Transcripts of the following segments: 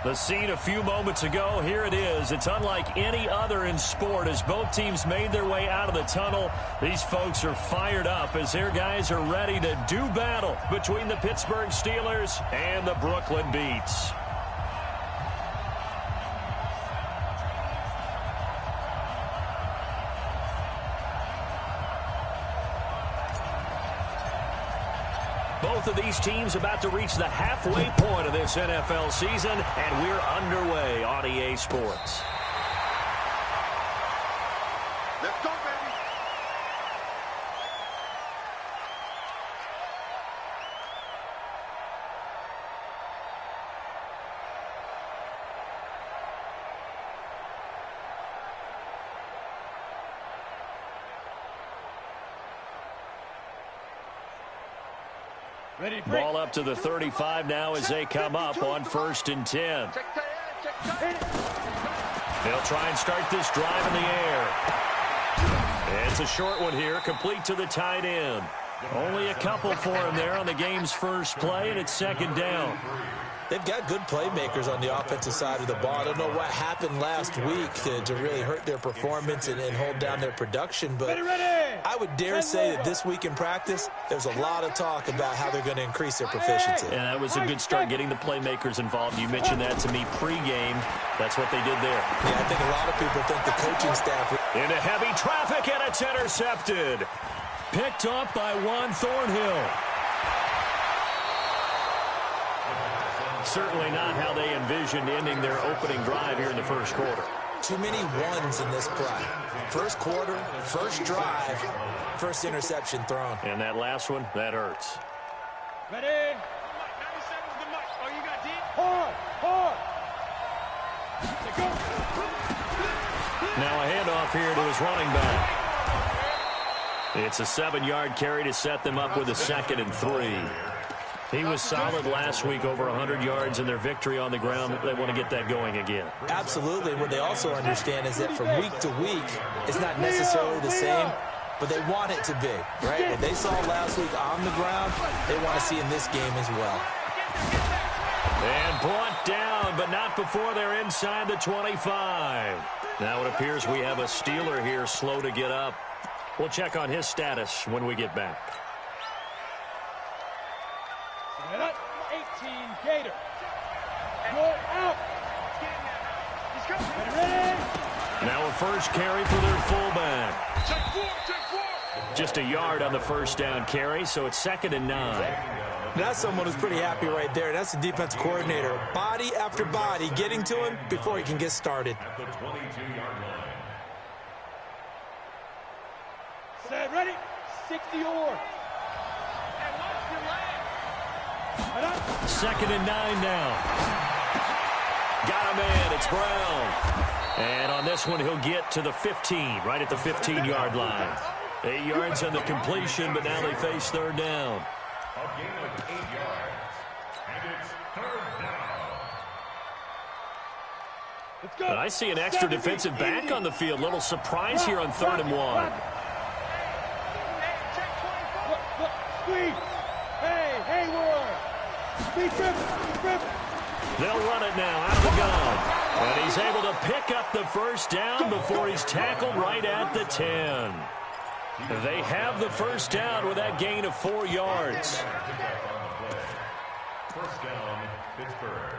The scene a few moments ago, here it is. It's unlike any other in sport as both teams made their way out of the tunnel. These folks are fired up as their guys are ready to do battle between the Pittsburgh Steelers and the Brooklyn Beats. Both of these teams about to reach the halfway point of this NFL season, and we're underway on EA Sports. Let's go, baby. Ready, Ball up to the 35 now as they come up on 1st and 10. They'll try and start this drive in the air. It's a short one here, complete to the tight end. Only a couple for him there on the game's first play, and it's 2nd down. They've got good playmakers on the offensive side of the ball. I don't know what happened last week to really hurt their performance and hold down their production, but I would dare say that this week in practice, there's a lot of talk about how they're going to increase their proficiency. And that was a good start getting the playmakers involved. You mentioned that to me pregame. That's what they did there. Yeah, I think a lot of people think the coaching staff... Into heavy traffic, and it's intercepted. Picked off by Juan Thornhill. Certainly not how they envisioned ending their opening drive here in the first quarter. Too many ones in this play. First quarter, first drive, first interception thrown. And that last one, that hurts. Ready? 97 is the mark. Oh, you got deep? Hard, hard. Go. Now a handoff here to his running back. It's a 7-yard carry to set them up with a 2nd and 3. He was solid last week, over 100 yards in their victory on the ground. They want to get that going again. Absolutely. What they also understand is that from week to week, it's not necessarily the same, but they want it to be, right? What they saw last week on the ground, they want to see in this game as well. And brought down, but not before they're inside the 25. Now it appears we have a Steeler here slow to get up. We'll check on his status when we get back. 18 Gator. You're out. Ready? Now a first carry for their fullback. Just a yard on the first down carry, so it's 2nd and 9. That's someone who's pretty happy right there. That's the defense coordinator. Body after body getting to him before he can get started. Set, ready? 60 or. 2nd and 9 now. Got a man. It's Brown. And on this one, he'll get to the 15, right at the 15-yard line. 8 yards on the completion, but now they face 3rd down. A gain of 8 yards. And it's 3rd down. Let's go. But I see an extra defensive back on the field. Little surprise here on 3rd and 1. Look, squeeze. Hey, Hayward. They'll run it now out of the gun. And he's able to pick up the first down before he's tackled right at the 10. They have the first down with that gain of 4 yards. First down, Pittsburgh.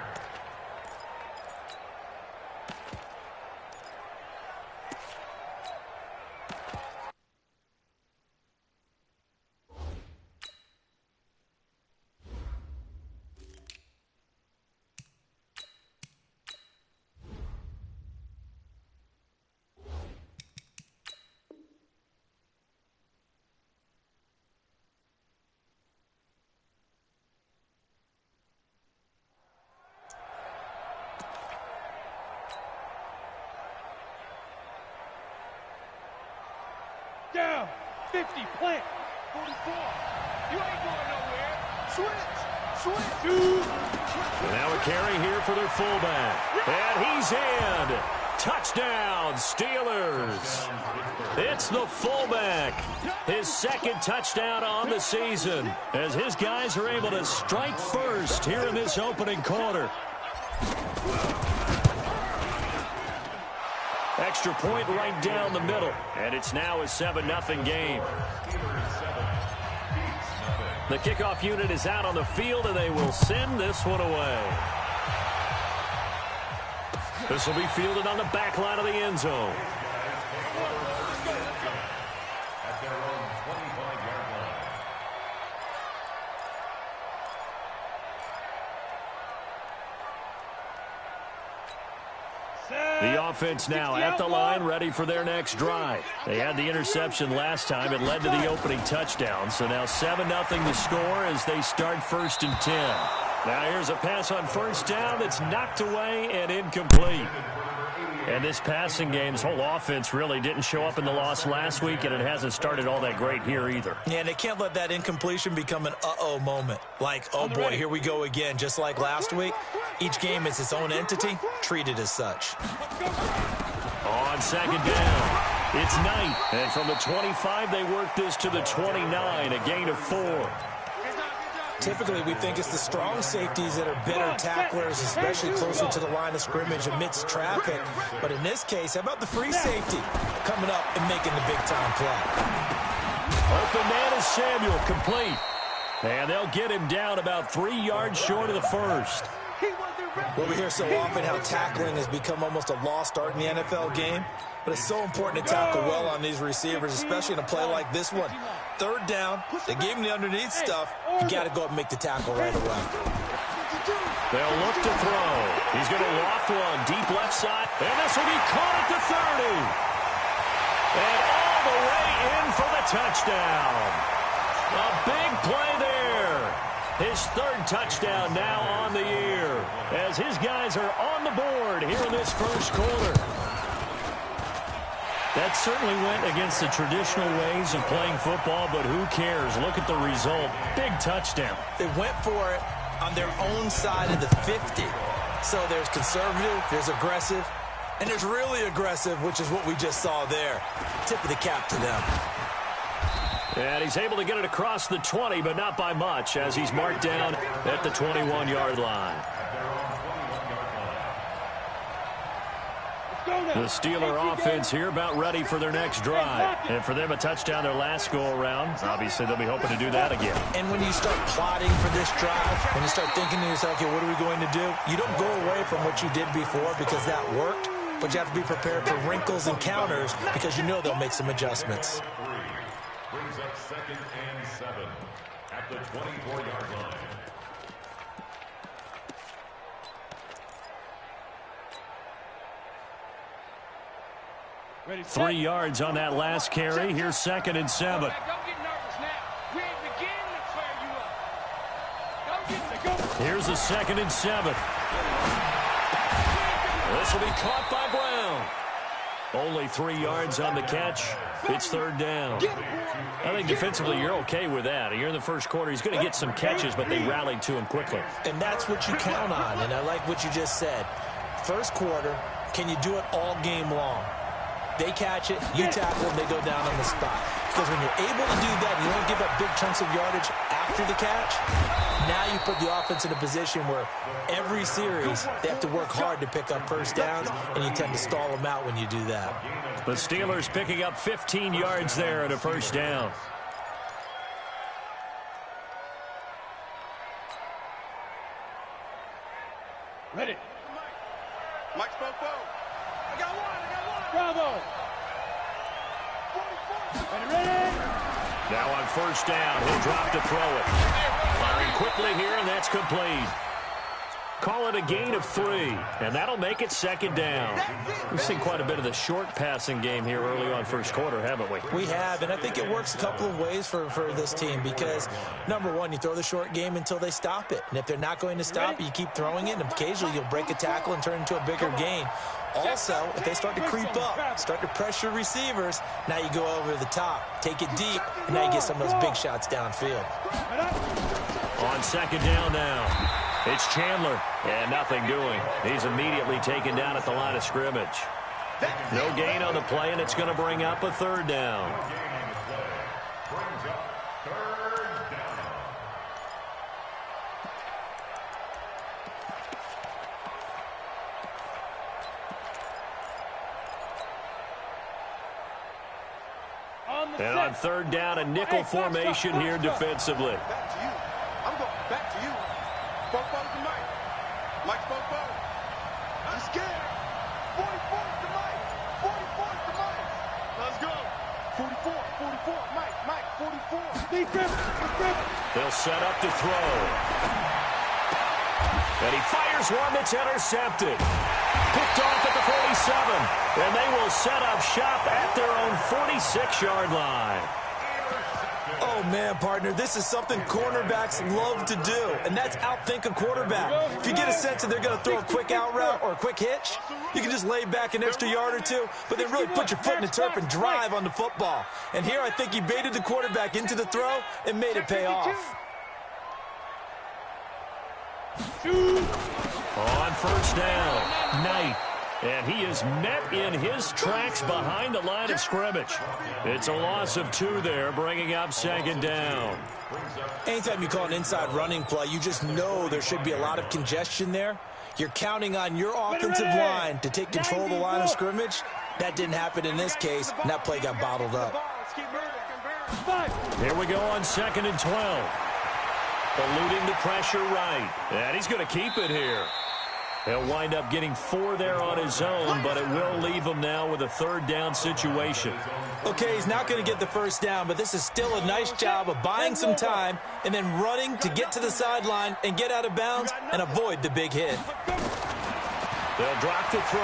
Down. 50. Plant. 44. You ain't going nowhere. Switch. Now a carry here for their fullback. And he's in. Touchdown, Steelers. It's the fullback. His 2nd touchdown on the season as his guys are able to strike first here in this opening quarter. Extra point right down the middle. And it's now a 7-0 game. The kickoff unit is out on the field, and they will send this one away. This will be fielded on the back line of the end zone. At their own 25-yard line. The offense now at the line, ready for their next drive. They had the interception last time. It led to the opening touchdown. So now 7-0 the score as they start 1st and 10. Now here's a pass on first down that's knocked away and incomplete. And this passing game's whole offense really didn't show up in the loss last week, and it hasn't started all that great here either. Yeah, and they can't let that incompletion become an uh-oh moment. Like, oh boy, here we go again. Just like last week, each game is its own entity, treated as such. On second down, it's Knight. And from the 25, they work this to the 29, a gain of 4. Typically, we think it's the strong safeties that are better tacklers, especially closer to the line of scrimmage amidst traffic. But in this case, how about the free safety coming up and making the big-time play? Open man is Samuel, complete. And they'll get him down about 3 yards short of the first. Well, we hear so often how tackling has become almost a lost art in the NFL game. But it's so important to tackle well on these receivers, especially in a play like this one. 3rd down, they gave him the underneath stuff. You got to go up and make the tackle right away. They'll look to throw. He's going to loft one deep left side. And this will be caught at the 30. And all the way in for the touchdown. A big play there. His 3rd touchdown now on the year as his guys are on the board here in this first quarter. That certainly went against the traditional ways of playing football, but who cares? Look at the result. Big touchdown. They went for it on their own side of the 50. So there's conservative, there's aggressive, and there's really aggressive, which is what we just saw there. Tip of the cap to them. And he's able to get it across the 20, but not by much, as he's marked down at the 21-yard line. The Steeler offense here about ready for their next drive. And for them, a touchdown their last go-around. Obviously, they'll be hoping to do that again. And when you start plotting for this drive, when you start thinking to yourself, okay, what are we going to do? You don't go away from what you did before because that worked, but you have to be prepared for wrinkles and counters because you know they'll make some adjustments. Brings up 2nd and 7 at the 24-yard line. Ready, 3 yards on that last carry. Here's 2nd and 7. Don't get nervous now. We ain't beginning to clear you up. Don't get go. Here's a 2nd and 7. This will be caught by Brown. Only 3 yards on the catch. It's 3rd down. I think defensively you're okay with that. Here in the first quarter, he's going to get some catches, but they rallied to him quickly. And that's what you count on, and I like what you just said. First quarter, can you do it all game long? They catch it, you tackle them, they go down on the spot. Because when you're able to do that, you don't give up big chunks of yardage after the catch. Now you put the offense in a position where every series they have to work hard to pick up first downs, and you tend to stall them out when you do that. The Steelers picking up 15 yards there at a first down. Ready. Mike's both. I got one. Bravo. Ready. Now on first down, he'll drop to throw it. Firing quickly here, and that's complete. Call it a gain of 3, and that'll make it 2nd down. We've seen quite a bit of the short passing game here early on first quarter, haven't we? We have, and I think it works a couple of ways for this team because, number one, you throw the short game until they stop it. And if they're not going to stop it, you keep throwing it, and occasionally you'll break a tackle and turn into a bigger gain. Also, if they start to creep up, start to pressure receivers, now you go over the top, take it deep, and now you get some of those big shots downfield. On 2nd down now. It's Chandler, and nothing doing. He's immediately taken down at the line of scrimmage. No gain on the play, and it's going to bring up a 3rd down. Brings up 3rd down. And on third down, a nickel formation here defensively. Back to you. I'm going back to you. Bobo to Mike. Mike's Bobo. I'm scared. 44 to Mike. 44 to Mike. Let's go. 44, 44. Mike, 44. Defense. They'll set up to throw. And he fires one that's intercepted. Picked off at the 47. And they will set up shop at their own 46-yard line. Oh, man, partner, this is something cornerbacks love to do, and that's outthink a quarterback. If you get a sense that they're going to throw a quick out route or a quick hitch, you can just lay back an extra yard or two, but then really put your foot in the turf and drive on the football. And here I think he baited the quarterback into the throw and made it pay off. On first down, Knight. And he is met in his tracks behind the line of scrimmage. It's a loss of 2 there, bringing up second down. Anytime you call an inside running play, you just know there should be a lot of congestion there. You're counting on your offensive line to take control of the line of scrimmage. That didn't happen in this case, and that play got bottled up. Here we go on 2nd and 12. Eluding the pressure right. And he's going to keep it here. He'll wind up getting 4 there on his own, but it will leave him now with a third down situation. Okay, he's not going to get the first down, but this is still a nice job of buying some time and then running to get to the sideline and get out of bounds and avoid the big hit. They'll drop the throw.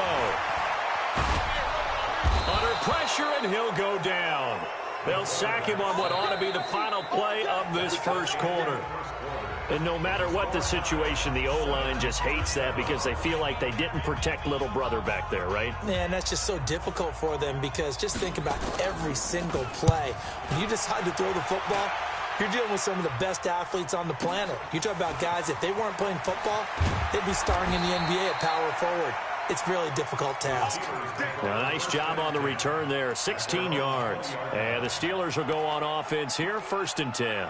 Under pressure, and he'll go down. They'll sack him on what ought to be the final play of this first quarter. And no matter what the situation, the O-line just hates that because they feel like they didn't protect little brother back there, right? Man, that's just so difficult for them because just think about every single play. When you decide to throw the football, you're dealing with some of the best athletes on the planet. You talk about guys, if they weren't playing football, they'd be starring in the NBA at power forward. It's a really difficult task. Now, nice job on the return there, 16 yards. And the Steelers will go on offense here, 1st and 10.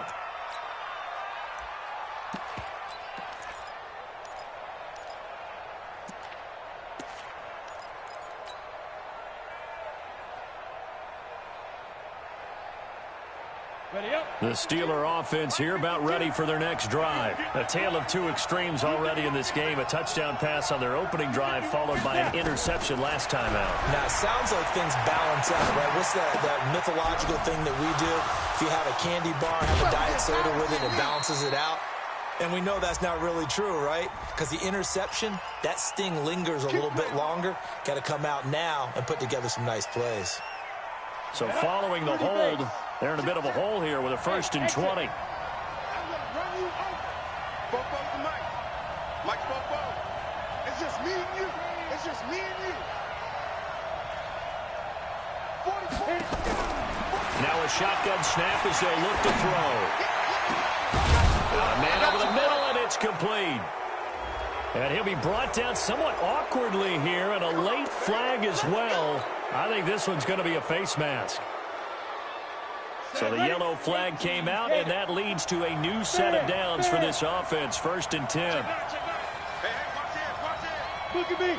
The Steeler offense here about ready for their next drive. A tale of 2 extremes already in this game. A touchdown pass on their opening drive followed by an interception last time out. Now, it sounds like things balance out, right? What's that mythological thing that we do? If you have a candy bar, have a diet soda with it, it balances it out. And we know that's not really true, right? Because the interception, that sting lingers a little bit longer. Got to come out now and put together some nice plays. So following the hold, they're in a bit of a hole here with a 1st and 20. I'm going to run you over. Bobo to Mike. Mike's Bobo. It's just me and you. It's just me and you. 44. Now a shotgun snap as they look to throw. A man over the middle, and it's complete. And he'll be brought down somewhat awkwardly here, and a late flag as well. I think this one's going to be a face mask. So the yellow flag came out, and that leads to a new set of downs for this offense. 1st and 10. Hey, watch it. Look at me.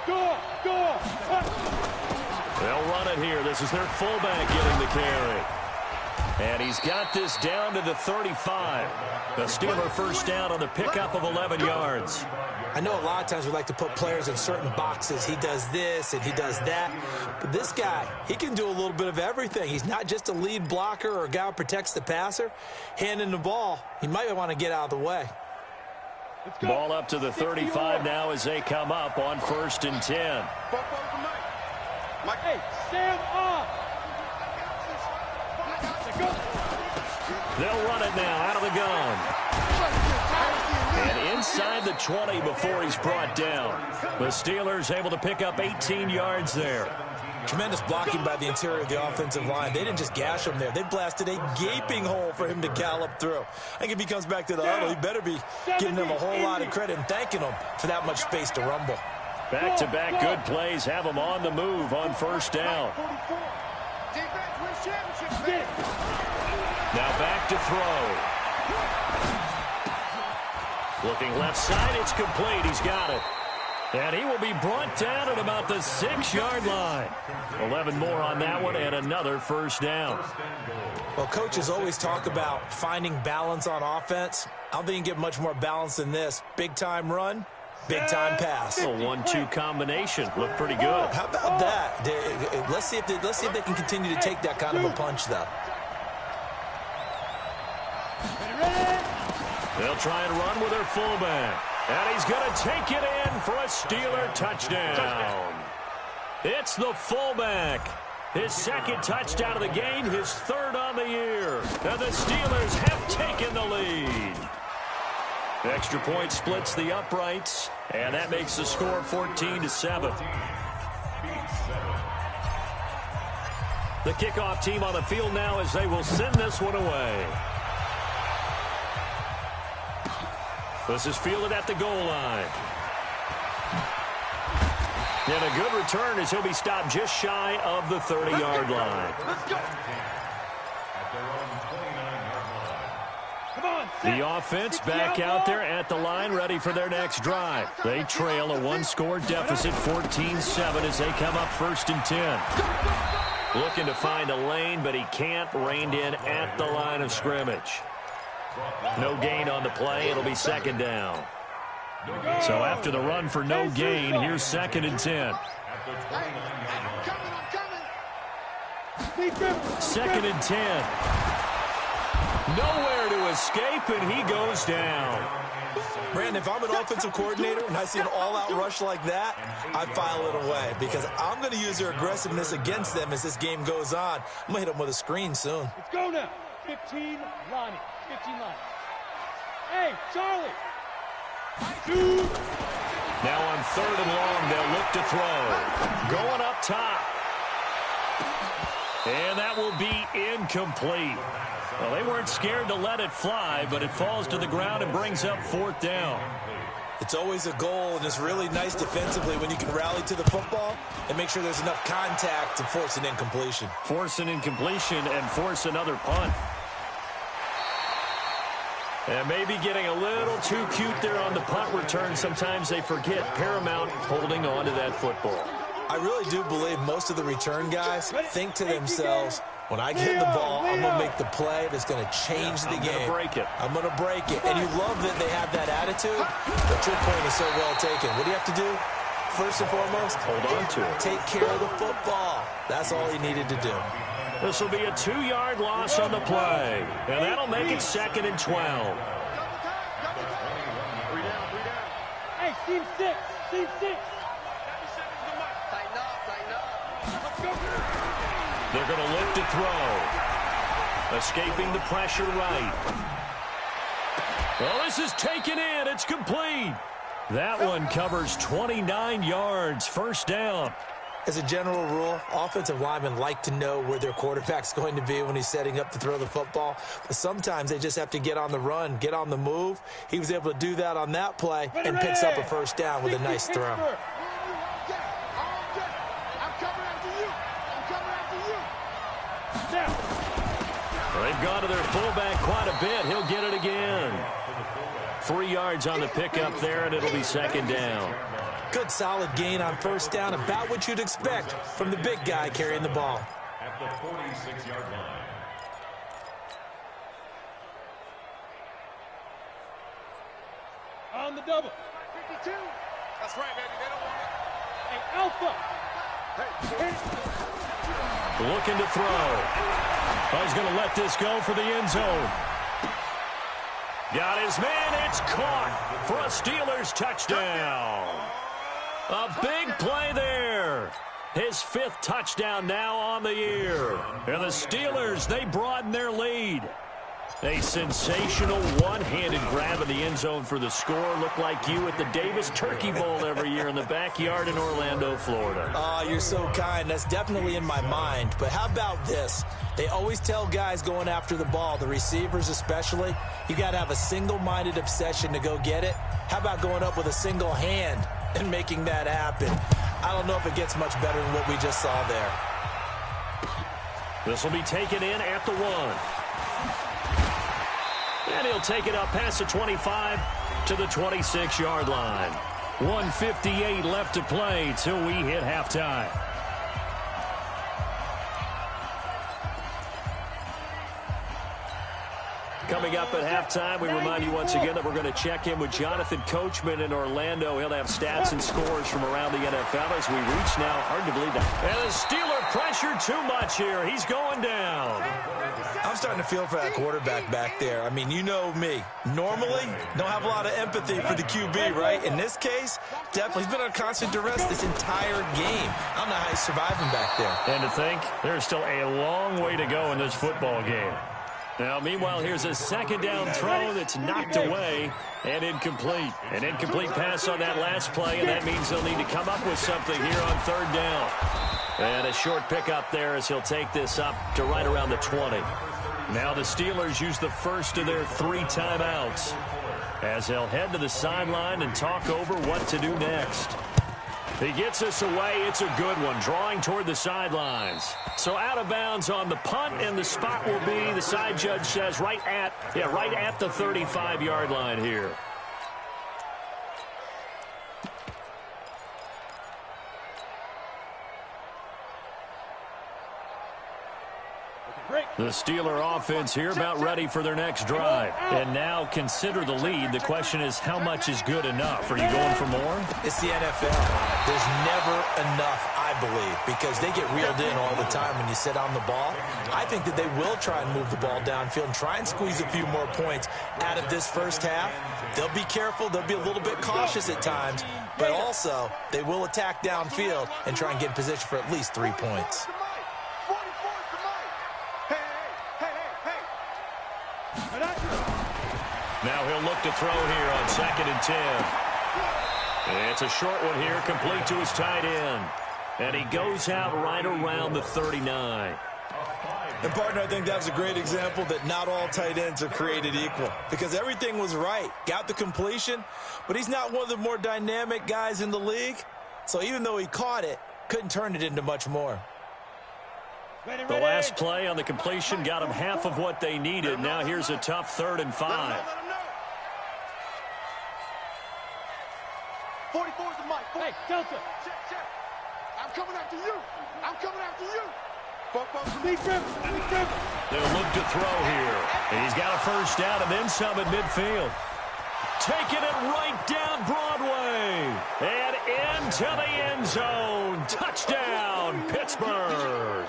Go. They'll run it here. This is their fullback getting the carry. And he's got this down to the 35. The Steeler first down on the pickup of 11 yards. I know a lot of times we like to put players in certain boxes. He does this and he does that. But this guy, he can do a little bit of everything. He's not just a lead blocker or a guy who protects the passer. Handing the ball, he might want to get out of the way. Ball up to the 35 now as they come up on 1st and 10. Mike. Hey, stand up. They'll run it now out of the gun. And inside the 20 before he's brought down. The Steelers able to pick up 18 yards there. Tremendous blocking by the interior of the offensive line. They didn't just gash him there. They blasted a gaping hole for him to gallop through. I think if he comes back to the huddle, he better be giving them a whole lot of credit and thanking them for that much space to rumble. Back-to-back good plays have them on the move on 1st down. Now back to throw. Looking left side, it's complete. He's got it. And he will be brought down at about the 6-yard line. 11 more on that one and another first down. Well, coaches always talk about finding balance on offense. I don't think you can get much more balance than this. Big-time run, big-time pass. A 1-2 combination. Looked pretty good. How about that? Let's see if they can continue to take that kind of a punch, though. They'll try and run with their fullback. And he's going to take it in for a Steeler touchdown. It's the fullback. His second touchdown of the game, his third on the year. And the Steelers have taken the lead. Extra point splits the uprights, and that makes the score 14-7. The kickoff team on the field now as they will send this one away. This is fielded at the goal line. And a good return as he'll be stopped just shy of the 30-yard line. The offense back out there at the line, ready for their next drive. They trail a one-score deficit, 14-7, as they come up 1st and 10. Looking to find a lane, but he can't. Reined in at the line of scrimmage. No gain on the play. It'll be 2nd down. So after the run for no gain, here's 2nd and 10. 2nd and 10. Nowhere to escape, and he goes down. Brandon, if I'm an offensive coordinator and I see an all-out rush like that, I file it away because I'm going to use their aggressiveness against them as this game goes on. I'm going to hit them with a screen soon. Let's go now. 15, Lonnie. 15 line. Hey, Charlie. Now on 3rd and long, they'll look to throw. Going up top. And that will be incomplete. Well, they weren't scared to let it fly, but it falls to the ground and brings up 4th down. It's always a goal, and it's really nice defensively when you can rally to the football and make sure there's enough contact to force an incompletion. Force an incompletion and force another punt. And maybe getting a little too cute there on the punt return. Sometimes they forget paramount holding on to that football. I really do believe most of the return guys think to themselves, when I get the ball, I'm going to make the play that's going to change the game. I'm going to break it. I'm going to break it. And you love that they have that attitude, but your point is so well taken. What do you have to do? First and foremost, hold on to it. Take care of the football. That's all he needed to do. This will be a 2-yard loss on the play. And that'll make it 2nd and 12. Hey, team 6. Team 6. They're going to look to throw. Escaping the pressure right. Well, this is taken in. It's complete. That one covers 29 yards. 1st down. As a general rule, offensive linemen like to know where their quarterback's going to be when he's setting up to throw the football. But sometimes they just have to get on the run, get on the move. He was able to do that on that play and picks up a 1st down with a nice throw. They've gone to their fullback quite a bit. He'll get it again. 3 yards on the pickup there, and it'll be 2nd down. Good solid gain on 1st down, about what you'd expect from the big guy carrying the ball. At the 46-yard line. On the double. 52. That's right, baby. They don't want it. Hey, Alpha. Hey. Looking to throw. Oh, he's going to let this go for the end zone. Got his man. It's caught for a Steelers touchdown. A big play there. His 5th touchdown now on the year. And the Steelers, they broaden their lead. A sensational one-handed grab in the end zone for the score. Looked like you at the Davis Turkey Bowl every year in the backyard in Orlando, Florida. Oh, you're so kind. That's definitely in my mind. But how about this? They always tell guys going after the ball, the receivers especially, you got to have a single-minded obsession to go get it. How about going up with a single hand and making that happen? I don't know if it gets much better than what we just saw there. This will be taken in at the 1. And he'll take it up past the 25 to the 26-yard line. 1:58 left to play till we hit halftime. Coming up at halftime, we remind you once again that we're going to check in with Jonathan Coachman in Orlando. He'll have stats and scores from around the NFL as we reach now. Hard to believe that. And the Steeler pressure too much here. He's going down. I'm starting to feel for that quarterback back there. I mean, you know me. Normally, don't have a lot of empathy for the QB, right? In this case, definitely. He's been on constant duress this entire game. I don't know how he's surviving back there. And to think, there's still a long way to go in this football game. Now, meanwhile, here's a second down throw that's knocked away and incomplete. An incomplete pass on that last play, and that means they'll need to come up with something here on third down. And a short pickup there as he'll take this up to right around the 20. Now the Steelers use the first of their 3 timeouts as they'll head to the sideline and talk over what to do next. He gets us away. It's a good one, drawing toward the sidelines. So out of bounds on the punt, and the spot will be, the side judge says, right at the 35-yard line here. The Steeler offense here about ready for their next drive. And now consider the lead. The question is, how much is good enough? Are you going for more? It's the NFL. There's never enough, I believe, because they get reeled in all the time when you sit on the ball. I think that they will try and move the ball downfield and try and squeeze a few more points out of this first half. They'll be careful. They'll be a little bit cautious at times, but also they will attack downfield and try and get in position for at least 3 points. Now he'll look to throw here on 2nd and 10. It's a short one here, complete to his tight end. And he goes out right around the 39. And, partner, I think that's a great example that not all tight ends are created equal, because everything was right. Got the completion, but he's not one of the more dynamic guys in the league. So even though he caught it, couldn't turn it into much more. The last play on the completion got him half of what they needed. Now here's a tough 3rd and 5. 44's the mic. Hey, Delta. Check. I'm coming after you. I'm coming after you. They'll look to throw here. And he's got a first down and then some at midfield. Taking it right down Broadway. And into the end zone. Touchdown, Pittsburgh.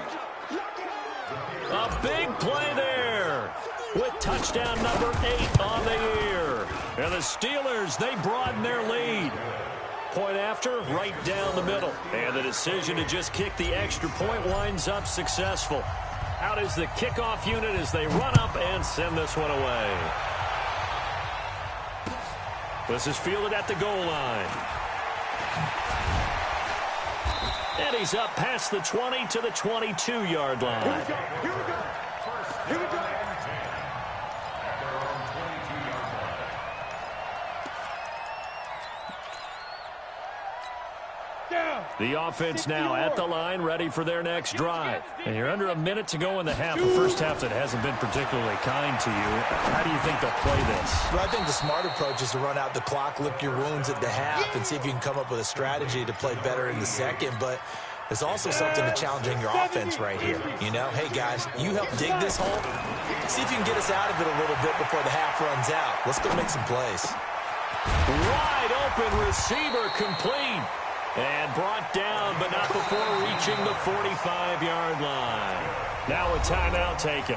A big play there with touchdown number 8 on the year. And the Steelers, they broaden their lead. Point after, right down the middle. And the decision to just kick the extra point winds up successful. Out is the kickoff unit as they run up and send this one away. This is fielded at the goal line. And he's up past the 20 to the 22-yard line. Here we go. The offense now at the line, ready for their next drive. And you're under a minute to go in the half. The first half that hasn't been particularly kind to you. How do you think they'll play this? Well, I think the smart approach is to run out the clock, lick your wounds at the half, and see if you can come up with a strategy to play better in the second. But there's also something to challenging your offense right here. You know, hey, guys, you help dig this hole. See if you can get us out of it a little bit before the half runs out. Let's go make some plays. Wide open receiver complete. And brought down, but not before reaching the 45-yard line. Now a timeout taken.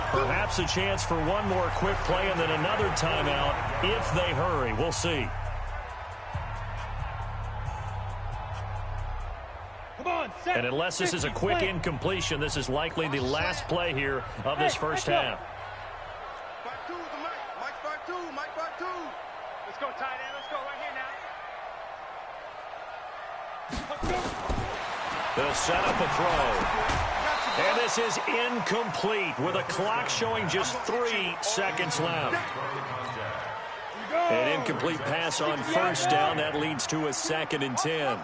Perhaps a chance for one more quick play and then another timeout if they hurry. We'll see. And unless this is a quick incompletion, this is likely the last play here of this first half. 5-2 with the mic. Mike 5-2. Mike 5-2. Let's go, tight end. Let's go right here now. They'll set up a throw. And this is incomplete with a clock showing just 3 seconds left. An incomplete pass on first down. That leads to a 2nd and 10.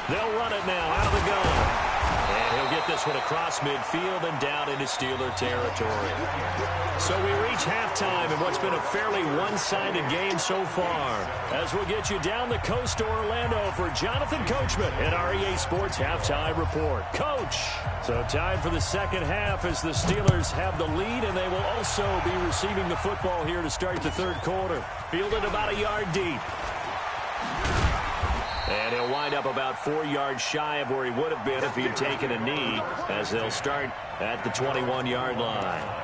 They'll run it now out of the gun. And he'll He'll get this one across midfield and down into Steeler territory. So we reach halftime in what's been a fairly one-sided game so far. As we'll get you down the coast to Orlando for Jonathan Coachman at our EA Sports Halftime Report. Coach! So time for the second half as the Steelers have the lead, and they will also be receiving the football here to start the third quarter. Fielded about a yard deep. And he'll wind up about 4 yards shy of where he would have been if he'd taken a knee, as they'll start at the 21-yard line.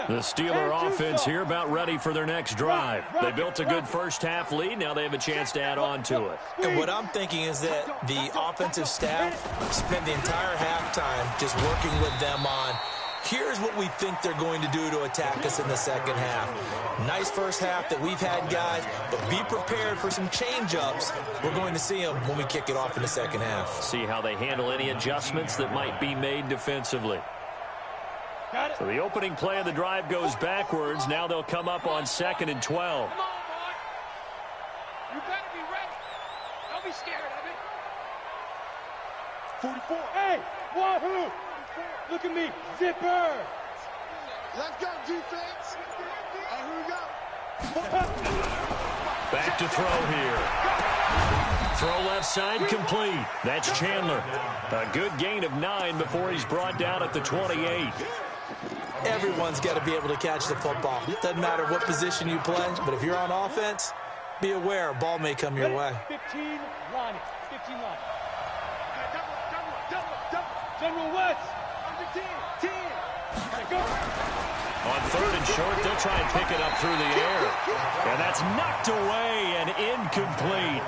The Steeler offense here about ready for their next drive. They built a good first-half lead. Now they have a chance to add on to it. And what I'm thinking is that the offensive staff spent the entire halftime just working with them on, here's what we think they're going to do to attack us in the second half. Nice first half that we've had, guys, but be prepared for some change-ups. We're going to see them when we kick it off in the second half. See how they handle any adjustments that might be made defensively. So the opening play of the drive goes backwards. Now they'll come up on 2nd and 12. Come on, boy. You better be ready. Don't be scared of it. 44. Hey, wahoo! Look at me, zipper. Let's go, defense. Here we go. Back to throw here. Throw left side complete. That's Chandler. A good gain of 9 before he's brought down at the 28. Everyone's got to be able to catch the football. Doesn't matter what position you play, but if you're on offense, be aware a ball may come your way. 15 line. 15 line. General West. 10. Go. On 3rd and short, they'll try and pick it up through the air. And that's knocked away and incomplete.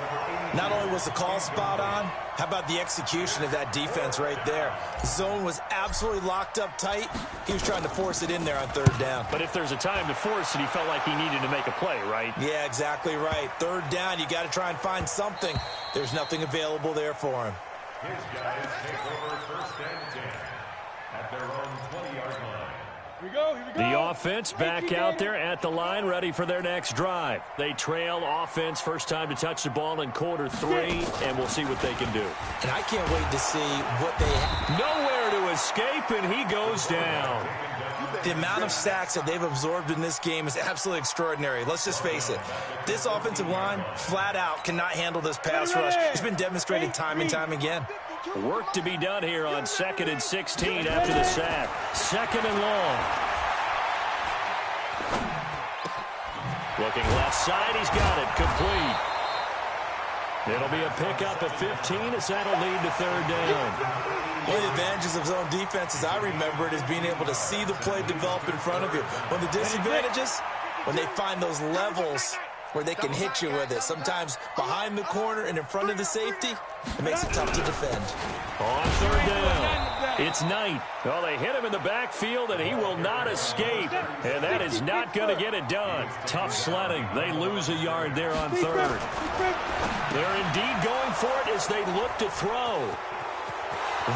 Not only was the call spot on, how about the execution of that defense right there? The zone was absolutely locked up tight. He was trying to force it in there on 3rd down. But if there's a time to force it, he felt like he needed to make a play, right? Yeah, exactly right. 3rd down, you got to try and find something. There's nothing available there for him. His guys take over 1st and 10 at their own 20-yard line. Here we go. The offense back out there at the line, ready for their next drive. They trail offense, first time to touch the ball in quarter 3, and we'll see what they can do. And I can't wait to see what they have. Nowhere to escape, and he goes down. The amount of sacks that they've absorbed in this game is absolutely extraordinary. Let's just face it. This offensive line, flat out, cannot handle this pass rush. It's been demonstrated time and time again. Work to be done here on 2nd and 16 after the sack. 2nd and long. Looking left side, he's got it. Complete. It'll be a pickup at 15 as that'll lead to 3rd down. One of the advantages of zone defense, as I remember it, is being able to see the play develop in front of you. One of the disadvantages, when they find those levels where they can hit you with it. Sometimes behind the corner and in front of the safety, it makes it tough to defend. On 3rd down, it's Knight. Well, they hit him in the backfield, and he will not escape. And that is not going to get it done. Tough sledding. They lose a yard there on 3rd. They're indeed going for it as they look to throw.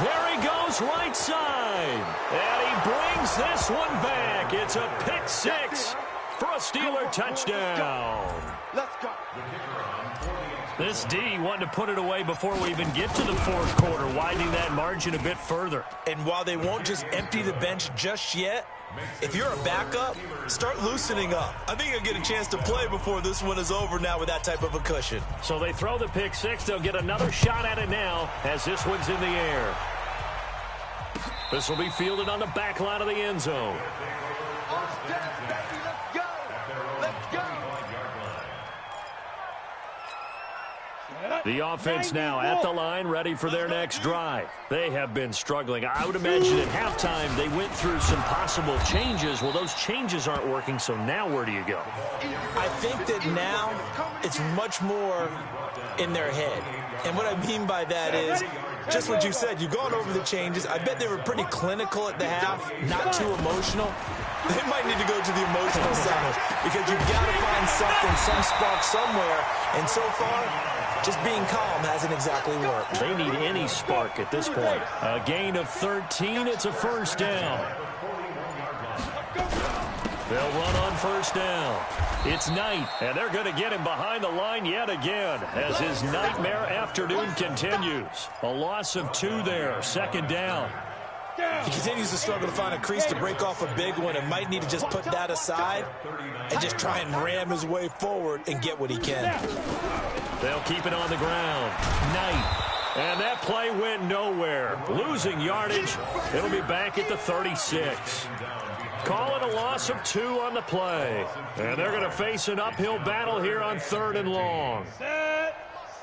There he goes, right side. And he brings this one back. It's a pick 6 for a Steeler touchdown. Let's go. This D wanted to put it away before we even get to the 4th quarter, widening that margin a bit further. And while they won't just empty the bench just yet, if you're a backup, start loosening up. I think you'll get a chance to play before this one is over now with that type of a cushion. So they throw the pick 6. They'll get another shot at it now as this one's in the air. This will be fielded on the back line of the end zone. The offense now at the line, ready for their next drive. They have been struggling. I would imagine at halftime they went through some possible changes. Well, those changes aren't working, so now where do you go? I think that now it's much more in their head. And what I mean by that is just what you said. You've gone over the changes. I bet they were pretty clinical at the half, not too emotional. They might need to go to the emotional side because you've got to find something, some spark somewhere. And so far, just being calm hasn't exactly worked. They need any spark at this point. A gain of 13. It's a 1st down. They'll run on first down. It's Knight, and they're going to get him behind the line yet again as his nightmare afternoon continues. A loss of 2 there, second down. He continues to struggle to find a crease to break off a big one and might need to just put that aside and just try and ram his way forward and get what he can. They'll keep it on the ground. Knight. And that play went nowhere. Losing yardage. It'll be back at the 36. Calling a loss of 2 on the play. And they're going to face an uphill battle here on 3rd and long. Set.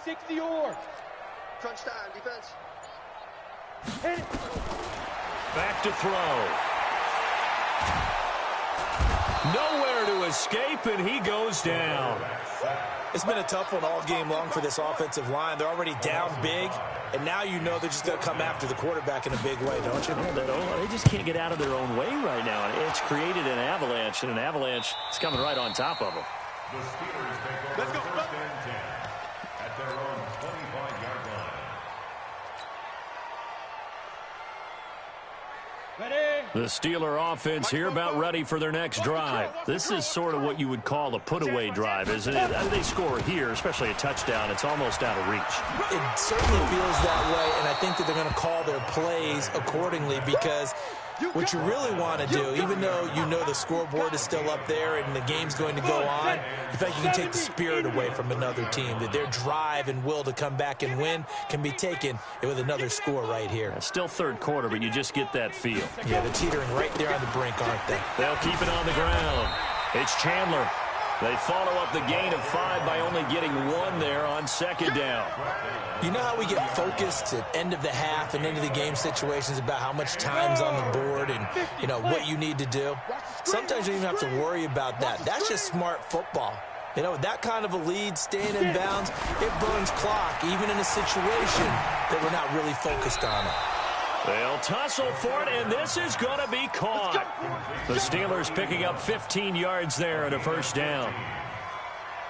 60 yards. Crunch time, defense. Hit it. Back to throw. Nowhere to escape, and he goes down. It's been a tough one all game long for this offensive line. They're already down big, and now you know they're just going to come after the quarterback in a big way, don't you? They just can't get out of their own way right now. It's created an avalanche, and an avalanche is coming right on top of them. The Steelers take over first and 10 at their own 25-yard line. Ready. The Steeler offense here about ready for their next drive. This is sort of what you would call a put-away drive, isn't it? They score here, especially a touchdown. It's almost out of reach. It certainly feels that way, and I think that they're going to call their plays accordingly because what you really want to do, even though you know the scoreboard is still up there and the game's going to go on, in fact, you can take the spirit away from another team, that their drive and will to come back and win can be taken with another score right here. Still third quarter, but you just get that feel. Yeah, they're teetering right there on the brink, aren't they? They'll keep it on the ground. It's Chandler. They follow up the gain of 5 by only getting 1 there on second down. You know how we get focused at end of the half and into the game situations about how much time's on the board and, you know, what you need to do? Sometimes you don't even have to worry about that. That's just smart football. You know, with that kind of a lead, staying in bounds, it burns clock, even in a situation that we're not really focused on it. They'll tussle for it, and this is going to be caught. The Steelers picking up 15 yards there and a first down.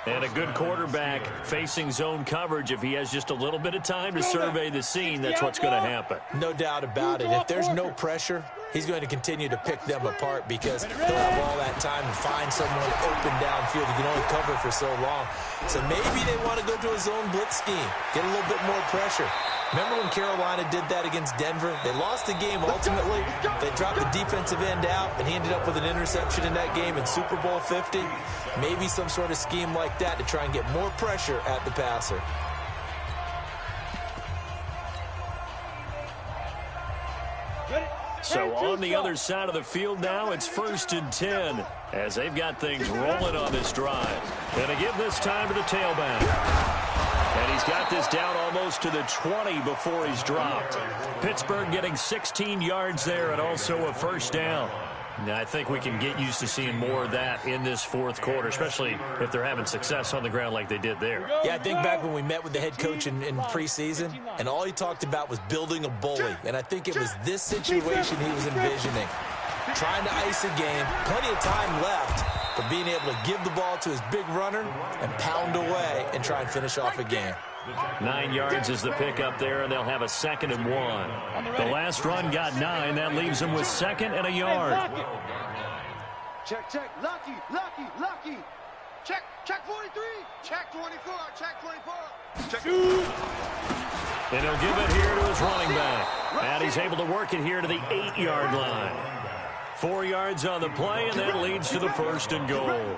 And a good quarterback facing zone coverage. If he has just a little bit of time to survey the scene, that's what's going to happen. No doubt about it. If there's no pressure, he's going to continue to pick them apart because he'll have all that time to find someone open downfield. He can only cover for so long. So maybe they want to go to a zone blitz scheme, get a little bit more pressure. Remember when Carolina did that against Denver? They lost the game ultimately. They dropped the defensive end out, and he ended up with an interception in that game in Super Bowl 50. Maybe some sort of scheme like that to try and get more pressure at the passer. So on the other side of the field now, it's 1st and 10 as they've got things rolling on this drive. And to give this time to the tailback. And he's got this down almost to the 20 before he's dropped. Pittsburgh getting 16 yards there and also a first down. Now, I think we can get used to seeing more of that in this 4th quarter, especially if they're having success on the ground like they did there. Yeah, I think back when we met with the head coach in preseason, and all he talked about was building a bully. And I think it was this situation he was envisioning. Trying to ice a game, plenty of time left, but being able to give the ball to his big runner and pound away and try and finish off a game. 9 yards is the pickup there, and they'll have a 2nd and 1. The last run got 9. That leaves them with 2nd and a yard. Check, check. Lucky, lucky, lucky. Check, check 43. Check 24. Check 24. Check. And he'll give it here to his running back. And he's able to work it here to the 8-yard line. 4 yards on the play, and that leads to the 1st and goal.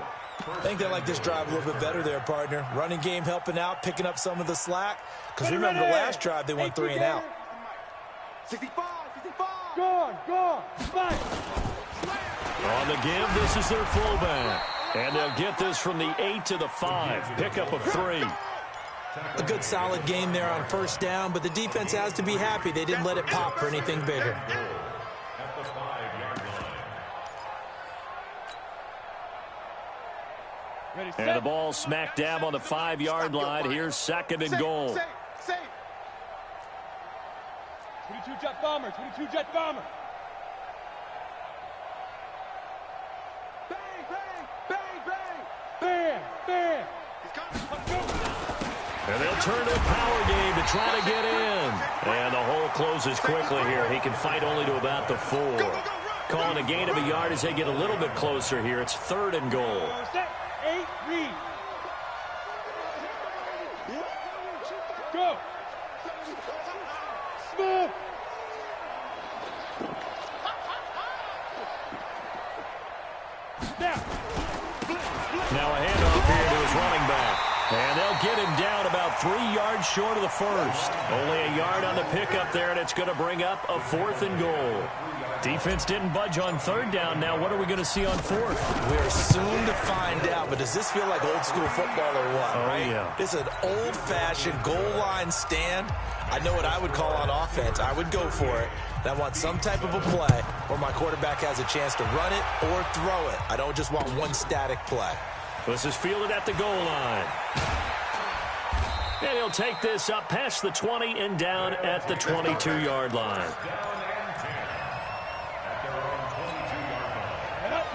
I think they like this drive a little bit better there, partner. Running game helping out, picking up some of the slack. Because remember the last drive, they went 3 and out. 65, 65. Gone. Fight. On the give, this is their fullback. And they'll get this from the 8 to the 5. Pickup of 3. A good solid game there on first down, but the defense has to be happy they didn't let it pop for anything bigger. At the 5-yard line. And the ball smack dab on the 5-yard line. Here's 2nd and goal. Safe. 22 jet bomber. 22 jet bomber. Bang, bang, bang, bang. Bam. He's coming. And they'll turn to a power game to try to get in. And the hole closes quickly here. He can fight only to about the 4. Go, run. Calling a gain of a yard as they get a little bit closer here. It's 3rd and goal. Set. 8, read. Go. Move. Now a handoff here to his running back. And they'll get him down about 3 yards short of the first. Only a yard on the pickup there, and it's going to bring up a 4th and goal. Defense didn't budge on 3rd down. Now what are we going to see on 4th? We are soon to find out, but does this feel like old school football or what? Oh, right? Yeah. It's an old-fashioned goal line stand. I know what I would call on offense. I would go for it. And I want some type of a play where my quarterback has a chance to run it or throw it. I don't just want one static play. This is fielded at the goal line. And he'll take this up past the 20 and down at the 22-yard line.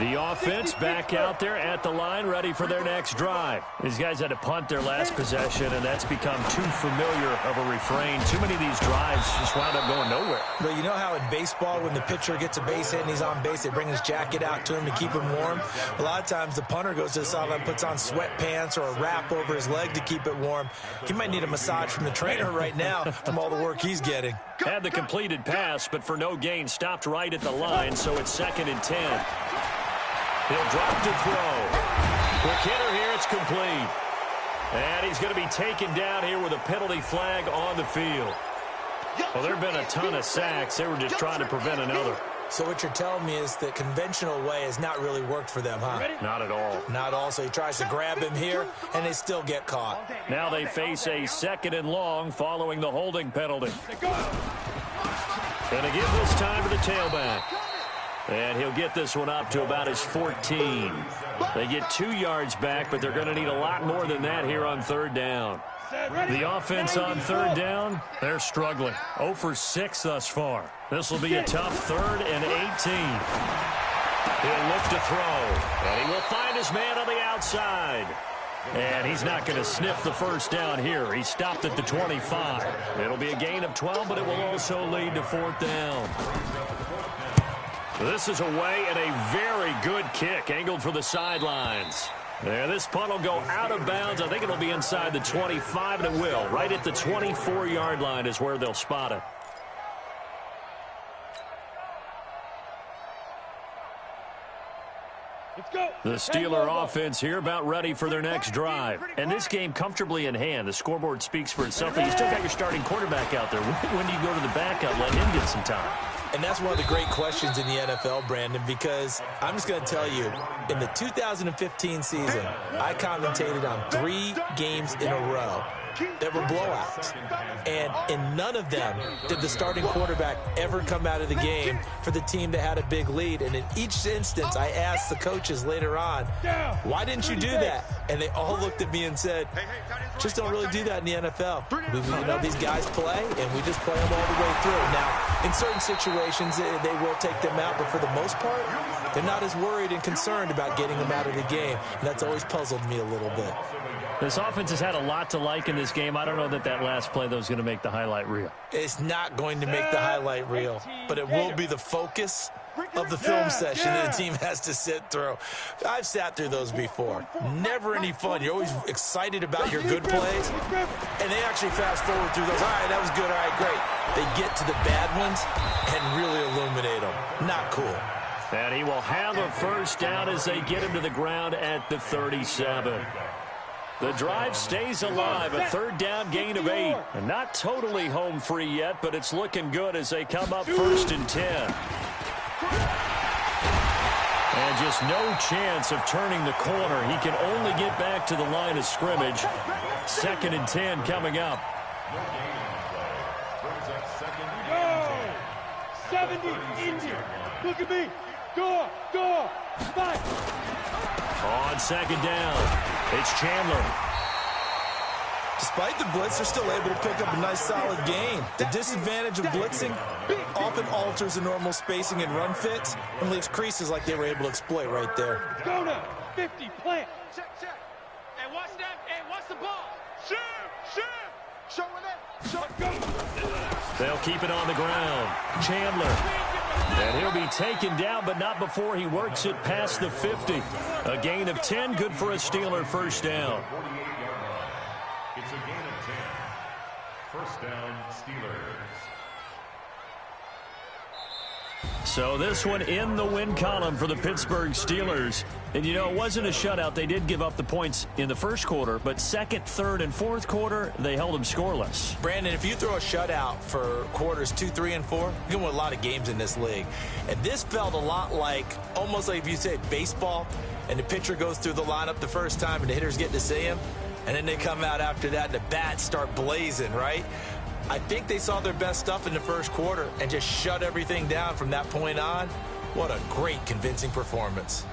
The offense back out there at the line, ready for their next drive. These guys had to punt their last possession, and that's become too familiar of a refrain. Too many of these drives just wound up going nowhere. But you know how in baseball, when the pitcher gets a base hit and he's on base, they bring his jacket out to him to keep him warm? A lot of times the punter goes to the sideline, puts on sweatpants or a wrap over his leg to keep it warm. He might need a massage from the trainer right now from all the work he's getting. Had the completed pass, but for no gain, stopped right at the line, so it's 2nd and 10. He'll drop to throw. Quick hitter here, it's complete. And he's going to be taken down here with a penalty flag on the field. Well, there have been a ton of sacks. They were just trying to prevent another. So what you're telling me is the conventional way has not really worked for them, huh? Not at all. Not all. So he tries to grab him here, and they still get caught. Now they face a 2nd and long following the holding penalty. Going to give this time to the tailback. And he'll get this one up to about his 14. They get 2 yards back, but they're going to need a lot more than that here on 3rd down. The offense on 3rd down, they're struggling. 0 for 6 thus far. This will be a tough 3rd and 18. He'll look to throw, and he will find his man on the outside. And he's not going to sniff the first down here. He stopped at the 25. It'll be a gain of 12, but it will also lead to 4th down. This is away and a very good kick, angled for the sidelines. There, this punt will go out of bounds. I think it'll be inside the 25, and it will. Right at the 24-yard line is where they'll spot it. The Steeler offense here about ready for their next drive. And this game comfortably in hand. The scoreboard speaks for itself, but you still got your starting quarterback out there. When do you go to the backup, let him get some time? And that's one of the great questions in the NFL, Brandon, because I'm just going to tell you, in the 2015 season, I commentated on 3 games in a row that were blowouts. And in none of them did the starting quarterback ever come out of the game for the team that had a big lead. And in each instance, I asked the coaches later on, why didn't you do that? And they all looked at me and said, just don't really do that in the NFL. You know, these guys play, and we just play them all the way through. Now, in certain situations, they will take them out, but for the most part, they're not as worried and concerned about getting them out of the game. And that's always puzzled me a little bit. This offense has had a lot to like in this game. I don't know that last play, though, is going to make the highlight reel. It's not going to make the highlight reel, but it will be the focus of the film session that the team has to sit through. I've sat through those before. Never any fun. You're always excited about your good plays, and they actually fast forward through those. All right, that was good. All right, great. They get to the bad ones and really illuminate them. Not cool. And he will have a first down as they get him to the ground at the 37. The drive stays alive, a 3rd down gain of 8. And not totally home free yet, but it's looking good as they come up 1st and 10. And just no chance of turning the corner. He can only get back to the line of scrimmage. 2nd and 10 coming up. 70, India. Look at me. Go, fight. On 2nd down, it's Chandler. Despite the blitz, they're still able to pick up a nice solid gain. The disadvantage of blitzing often alters the normal spacing and run fits and leaves creases like they were able to exploit right there. Go now, 50, plant. Check. Hey, watch that. Hey, watch the ball. Shoot. Show it. They'll keep it on the ground. Chandler And he'll be taken down, but not before he works it past the 50. A gain of 10, good for a Steeler first down. 48-yard line. It's a gain of 10. First down, Steelers. So this one in the win column for the Pittsburgh Steelers. And, you know, it wasn't a shutout. They did give up the points in the first quarter, but second, third, and fourth quarter, they held them scoreless. Brandon, if you throw a shutout for quarters 2, 3, and 4, you can win a lot of games in this league. And this felt a lot like, almost like if you said baseball, and the pitcher goes through the lineup the first time and the hitters get to see him, and then they come out after that and the bats start blazing, right? I think they saw their best stuff in the first quarter and just shut everything down from that point on. What a great, convincing performance.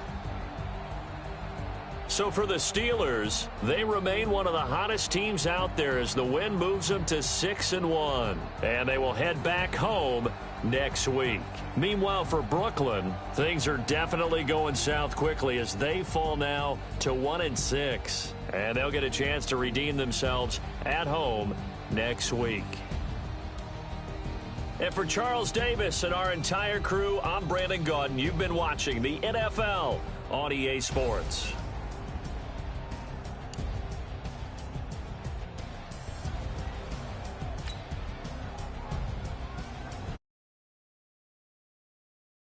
So for the Steelers, they remain one of the hottest teams out there as the win moves them to 6-1. And they will head back home next week. Meanwhile, for Brooklyn, things are definitely going south quickly as they fall now to 1-6. And they'll get a chance to redeem themselves at home next week. And for Charles Davis and our entire crew, I'm Brandon Gaudin. You've been watching the NFL on EA Sports.